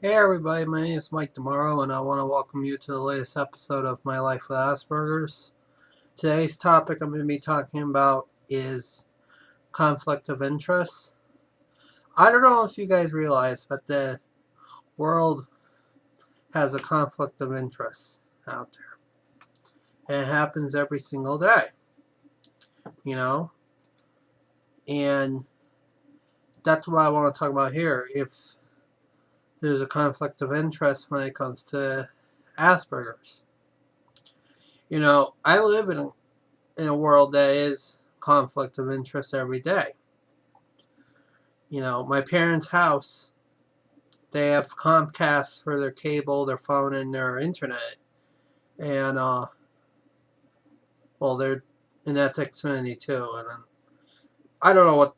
Hey everybody, my name is Mike Tomorrow and I want to welcome you to the latest episode of My Life with Asperger's. Today's topic I'm going to be talking about is conflict of interest. I don't know if you guys realize, but the world has a conflict of interest out there. And it happens every single day, you know? And that's what I want to talk about here. If there's a conflict of interest when it comes to Asperger's. You know, I live in a world that is conflict of interest every day. You know, my parents' house, they have Comcast for their cable, their phone, and their internet. And, and that's Xfinity too. And I don't know what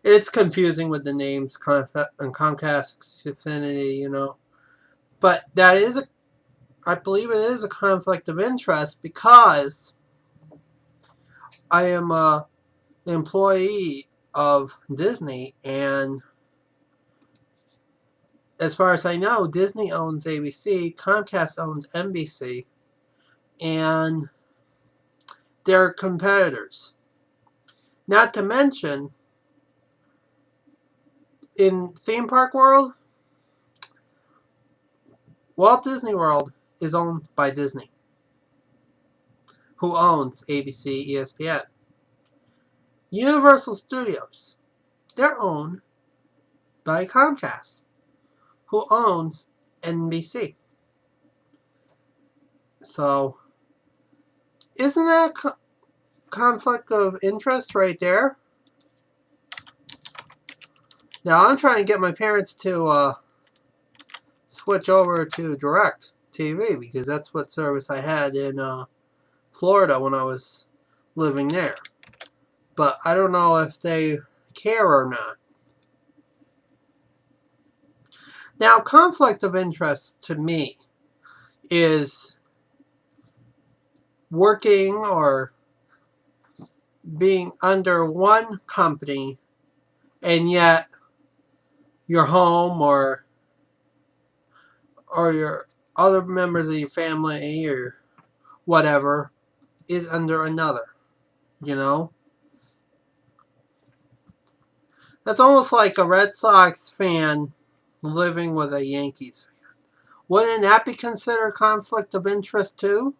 it's confusing with the names, Comcast, Xfinity, you know. But I believe it is a conflict of interest because I am a employee of Disney, and as far as I know, Disney owns ABC, Comcast owns NBC, and they're competitors. Not to mention, in theme park world, Walt Disney World is owned by Disney, who owns ABC, ESPN. Universal Studios, they're owned by Comcast, who owns NBC. So, isn't that a conflict of interest right there? Now, I'm trying to get my parents to switch over to Direct TV because that's what service I had in Florida when I was living there. But I don't know if they care or not. Now, conflict of interest to me is working or being under one company and yet your home or your other members of your family or whatever is under another, you know? That's almost like a Red Sox fan living with a Yankees fan. Wouldn't that be considered conflict of interest too?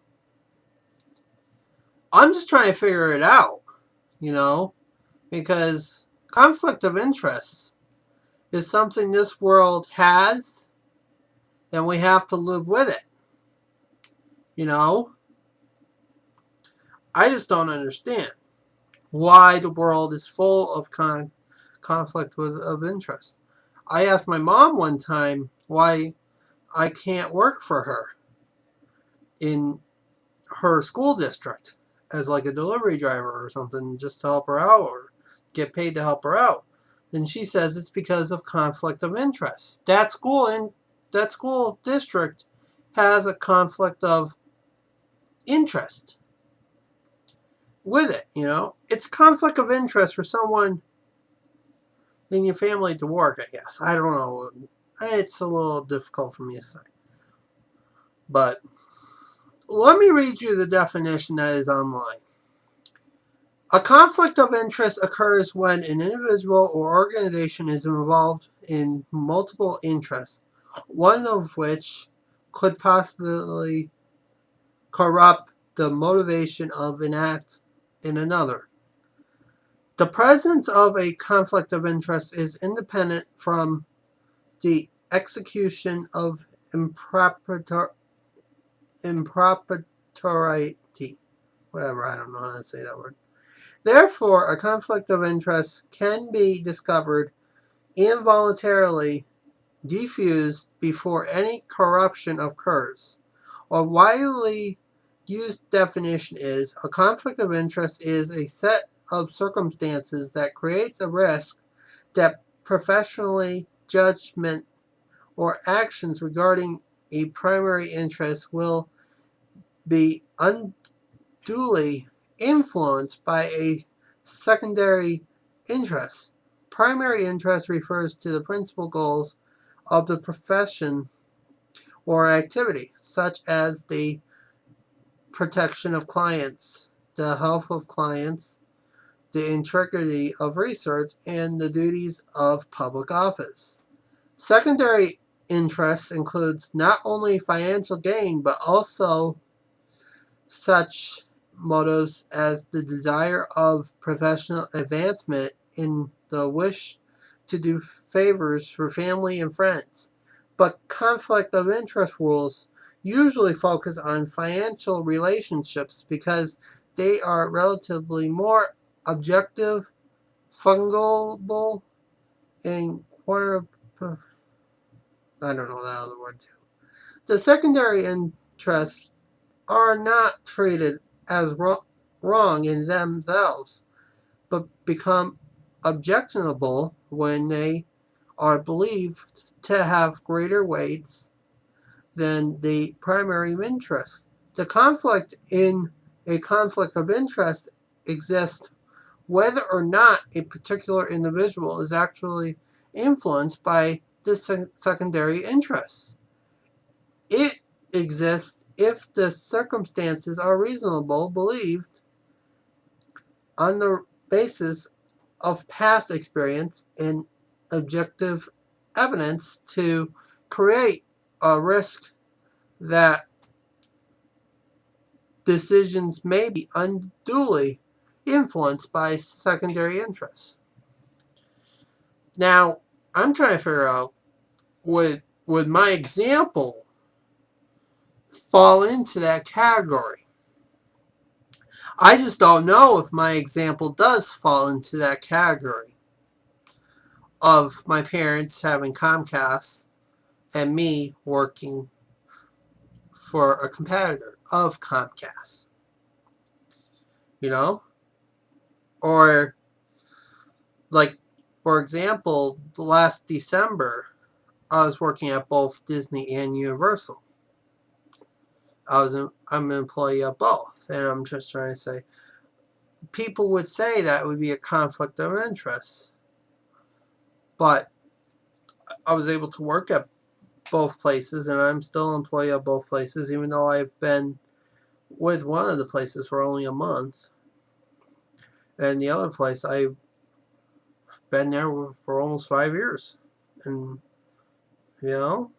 I'm just trying to figure it out, you know? Because conflict of interest is something this world has, and we have to live with it. You know? I just don't understand why the world is full of conflict of interest. I asked my mom one time why I can't work for her in her school district as like a delivery driver or something just to help her out or get paid to help her out. And she says it's because of conflict of interest. That school district has a conflict of interest with it, you know. It's a conflict of interest for someone in your family to work, I guess. I don't know. It's a little difficult for me to say. But let me read you the definition that is online. A conflict of interest occurs when an individual or organization is involved in multiple interests, one of which could possibly corrupt the motivation of an act in another. The presence of a conflict of interest is independent from the execution of impropriety. Whatever, I don't know how to say that word. Therefore, a conflict of interest can be discovered involuntarily diffused before any corruption occurs. A widely used definition is a conflict of interest is a set of circumstances that creates a risk that professionally judgment or actions regarding a primary interest will be unduly influenced by a secondary interest. Primary interest refers to the principal goals of the profession or activity, such as the protection of clients, the health of clients, the integrity of research, and the duties of public office. Secondary interests includes not only financial gain, but also such motives as the desire of professional advancement and the wish to do favors for family and friends. But conflict of interest rules usually focus on financial relationships because they are relatively more objective, fungible, and I don't know that other word too. The secondary interests are not treated as wrong in themselves, but become objectionable when they are believed to have greater weights than the primary interest. The conflict in a conflict of interest exists whether or not a particular individual is actually influenced by the secondary interests. It exists if the circumstances are reasonable, believed on the basis of past experience and objective evidence to create a risk that decisions may be unduly influenced by secondary interests. Now, I'm trying to figure out would my example fall into that category? I just don't know if my example does fall into that category of my parents having Comcast and me working for a competitor of Comcast. You know? Or, like, for example, the last December, I was working at both Disney and Universal. I'm an employee of both. And I'm just trying to say, people would say that would be a conflict of interest. But I was able to work at both places, and I'm still an employee of both places, even though I've been with one of the places for only a month. And the other place, I've been there for almost 5 years. And, you know,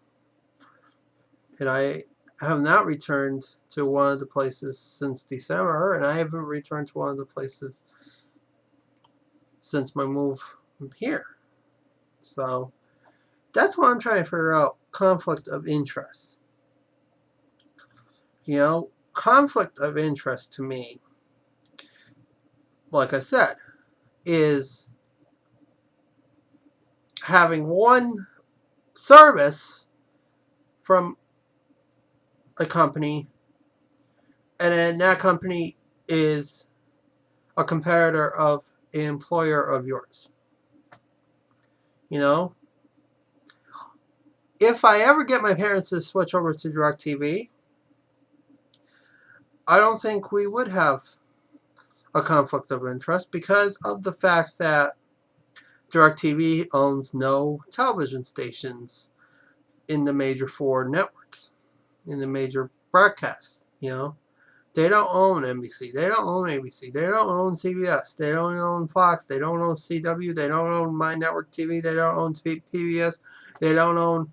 and I have not returned to one of the places since December, and I haven't returned to one of the places since my move here. So, that's what I'm trying to figure out. Conflict of interest. You know, conflict of interest to me, like I said, is having one service from a company, and then that company is a competitor of an employer of yours. You know, if I ever get my parents to switch over to DirecTV, I don't think we would have a conflict of interest because of the fact that DirecTV owns no television stations in the major four networks, in the major broadcasts. You know, they don't own NBC, they don't own ABC, they don't own CBS, they don't own Fox, they don't own CW, they don't own My Network TV, they don't own PBS, they don't own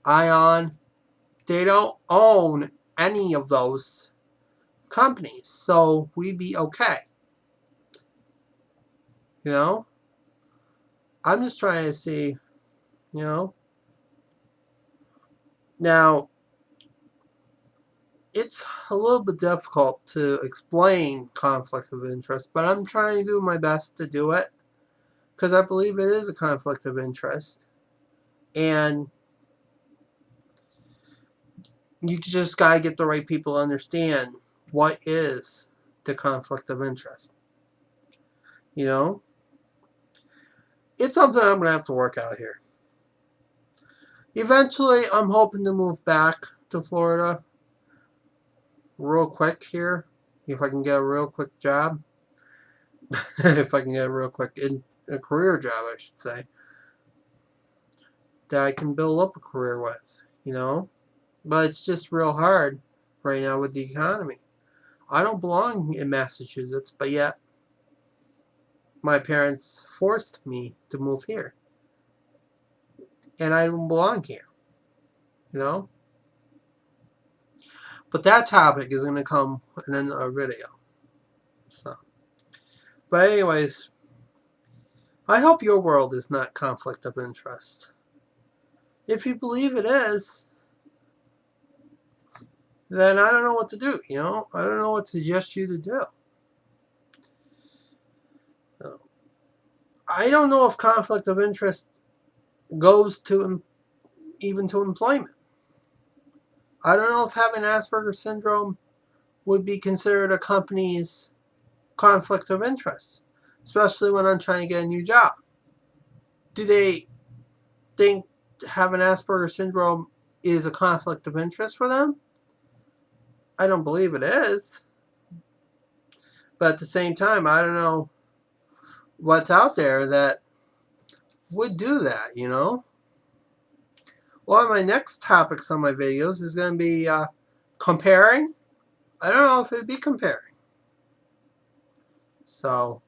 ION, they don't own any of those companies, so we'd be okay. You know, I'm just trying to see, you know. Now, it's a little bit difficult to explain conflict of interest, but I'm trying to do my best to do it because I believe it is a conflict of interest. And you just got to get the right people to understand what is the conflict of interest. You know? It's something I'm going to have to work out here. Eventually, I'm hoping to move back to Florida real quick here. If I can get a real quick job. If I can get a real quick a career job, I should say. that I can build up a career with, you know? But it's just real hard right now with the economy. I don't belong in Massachusetts, but yet my parents forced me to move here. And I don't belong here, you know? But that topic is going to come in a video. So, but anyways, I hope your world is not conflict of interest. If you believe it is, then I don't know what to do, you know? I don't know what to suggest you to do. So, I don't know if conflict of interest goes to even to employment. I don't know if having Asperger syndrome would be considered a company's conflict of interest, especially when I'm trying to get a new job. Do they think having Asperger syndrome is a conflict of interest for them? I don't believe it is. But at the same time, I don't know what's out there that would do that, you know? One of my next topics on my videos is going to be comparing. I don't know if it would be comparing. So,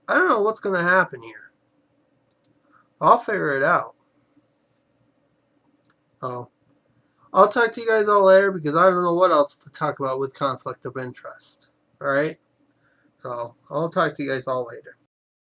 I don't know what's going to happen here. I'll figure it out. So, I'll talk to you guys all later because I don't know what else to talk about with conflict of interest. Alright? So, I'll talk to you guys all later.